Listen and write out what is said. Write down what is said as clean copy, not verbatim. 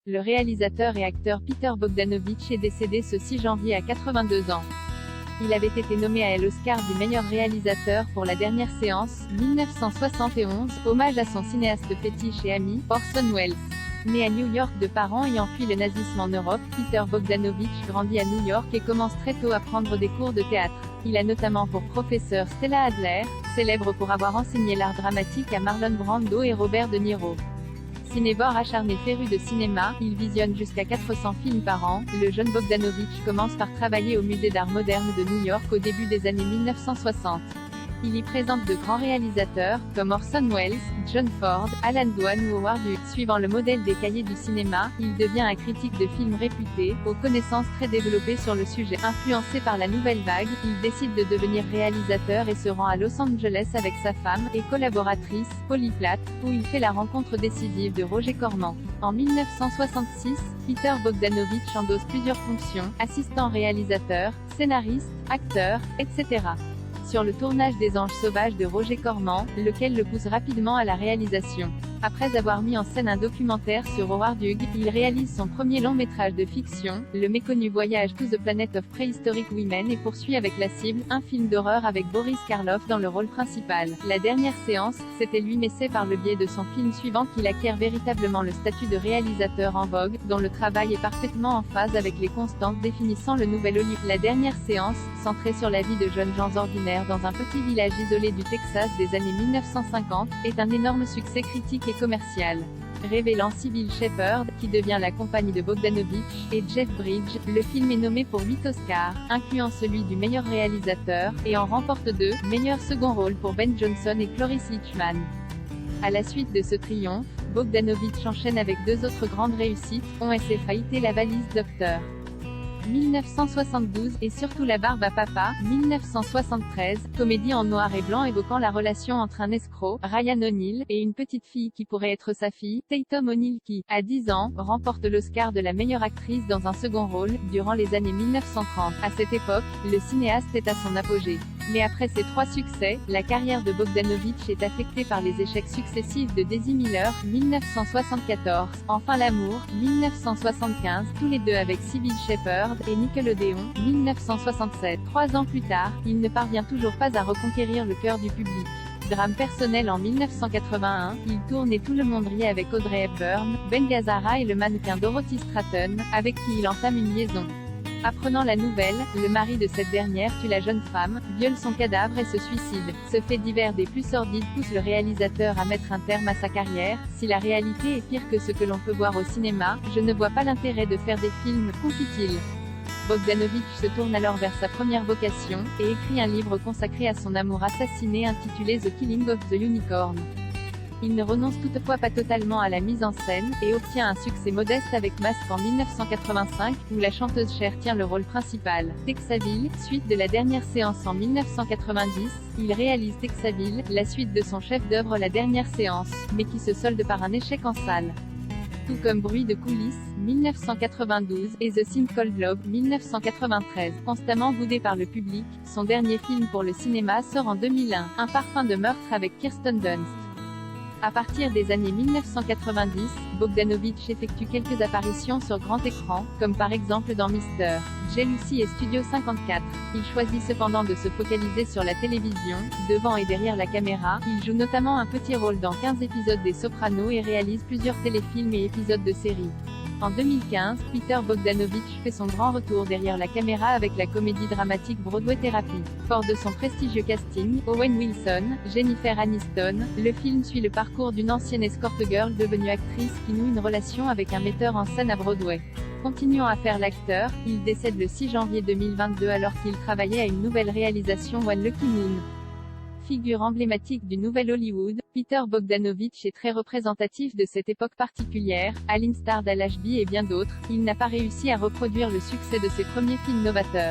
Le réalisateur et acteur Peter Bogdanovich est décédé ce 6 janvier à 82 ans. Il avait été nommé à l'Oscar du meilleur réalisateur pour La Dernière Séance, 1971, hommage à son cinéaste fétiche et ami, Orson Welles. Né à New York de parents ayant fui le nazisme en Europe, Peter Bogdanovich grandit à New York et commence très tôt à prendre des cours de théâtre. Il a notamment pour professeur Stella Adler, célèbre pour avoir enseigné l'art dramatique à Marlon Brando et Robert De Niro. Cinévore acharné féru de cinéma, il visionne jusqu'à 400 films par an. Le jeune Bogdanovich commence par travailler au Musée d'art moderne de New York au début des années 1960. Il y présente de grands réalisateurs, comme Orson Welles, John Ford, Alan Dwan ou Howard Hughes. Suivant le modèle des cahiers du cinéma, il devient un critique de films réputé, aux connaissances très développées sur le sujet. Influencé par la nouvelle vague, il décide de devenir réalisateur et se rend à Los Angeles avec sa femme et collaboratrice, Polly Platt, où il fait la rencontre décisive de Roger Corman. En 1966, Peter Bogdanovich endosse plusieurs fonctions, assistant réalisateur, scénariste, acteur, etc. Sur le tournage des Anges sauvages de Roger Corman, lequel le pousse rapidement à la réalisation. Après avoir mis en scène un documentaire sur Howard Hughes, il réalise son premier long métrage de fiction, Le méconnu voyage to the planet of prehistoric women et poursuit avec La cible, un film d'horreur avec Boris Karloff dans le rôle principal. La Dernière Séance, c'était lui, mais c'est par le biais de son film suivant qu'il acquiert véritablement le statut de réalisateur en vogue, dont le travail est parfaitement en phase avec les constantes définissant le nouvel Hollywood. La Dernière Séance, centrée sur la vie de jeunes gens ordinaires dans un petit village isolé du Texas des années 1950, est un énorme succès critique et commercial. Révélant Cybill Shepherd, qui devient la compagne de Bogdanovich, et Jeff Bridges, le film est nommé pour 8 Oscars, incluant celui du meilleur réalisateur, et en remporte 2, meilleur second rôle pour Ben Johnson et Cloris Leachman. À la suite de ce triomphe, Bogdanovich enchaîne avec 2 autres grandes réussites, On et La valise Docteur. 1972, et surtout La barbe à papa, 1973, comédie en noir et blanc évoquant la relation entre un escroc, Ryan O'Neal, et une petite fille qui pourrait être sa fille, Tatum O'Neal qui, à 10 ans, remporte l'Oscar de la meilleure actrice dans un second rôle, durant les années 1930. À cette époque, le cinéaste est à son apogée. Mais après ces 3 succès, la carrière de Bogdanovich est affectée par les échecs successifs de Daisy Miller, 1974, Enfin l'amour, 1975, tous les deux avec Cybill Shepherd, et Nickelodeon, 1967. 3 ans plus tard, il ne parvient toujours pas à reconquérir le cœur du public. Drame personnel en 1981, il tourne Et tout le monde rit avec Audrey Hepburn, Ben Gazzara et le mannequin Dorothy Straton, avec qui il entame une liaison. Apprenant la nouvelle, le mari de cette dernière tue la jeune femme, viole son cadavre et se suicide. Ce fait divers des plus sordides pousse le réalisateur à mettre un terme à sa carrière. Si la réalité est pire que ce que l'on peut voir au cinéma, je ne vois pas l'intérêt de faire des films, confie-t-il. Bogdanovich se tourne alors vers sa première vocation, et écrit un livre consacré à son amour assassiné intitulé The Killing of the Unicorn. Il ne renonce toutefois pas totalement à la mise en scène, et obtient un succès modeste avec Masque en 1985, où la chanteuse Cher tient le rôle principal. Texaville, suite de La Dernière Séance en 1990, il réalise Texaville, la suite de son chef-d'œuvre La Dernière Séance, mais qui se solde par un échec en salle. Tout comme Bruit de coulisses, 1992, et The Scene Cold Globe, 1993. Constamment boudé par le public, son dernier film pour le cinéma sort en 2001, Un parfum de meurtre avec Kirsten Dunst. À partir des années 1990, Bogdanovich effectue quelques apparitions sur grand écran, comme par exemple dans Mr. Jealousy et Studio 54. Il choisit cependant de se focaliser sur la télévision, devant et derrière la caméra. Il joue notamment un petit rôle dans 15 épisodes des Sopranos et réalise plusieurs téléfilms et épisodes de séries. En 2015, Peter Bogdanovich fait son grand retour derrière la caméra avec la comédie dramatique Broadway Therapy. Fort de son prestigieux casting, Owen Wilson, Jennifer Aniston, le film suit le parcours d'une ancienne escort girl devenue actrice qui noue une relation avec un metteur en scène à Broadway. Continuant à faire l'acteur, il décède le 6 janvier 2022 alors qu'il travaillait à une nouvelle réalisation One Lucky Moon. Figure emblématique du nouvel Hollywood, Peter Bogdanovich est très représentatif de cette époque particulière. À l'instar d'Al Ashby et bien d'autres, il n'a pas réussi à reproduire le succès de ses premiers films novateurs.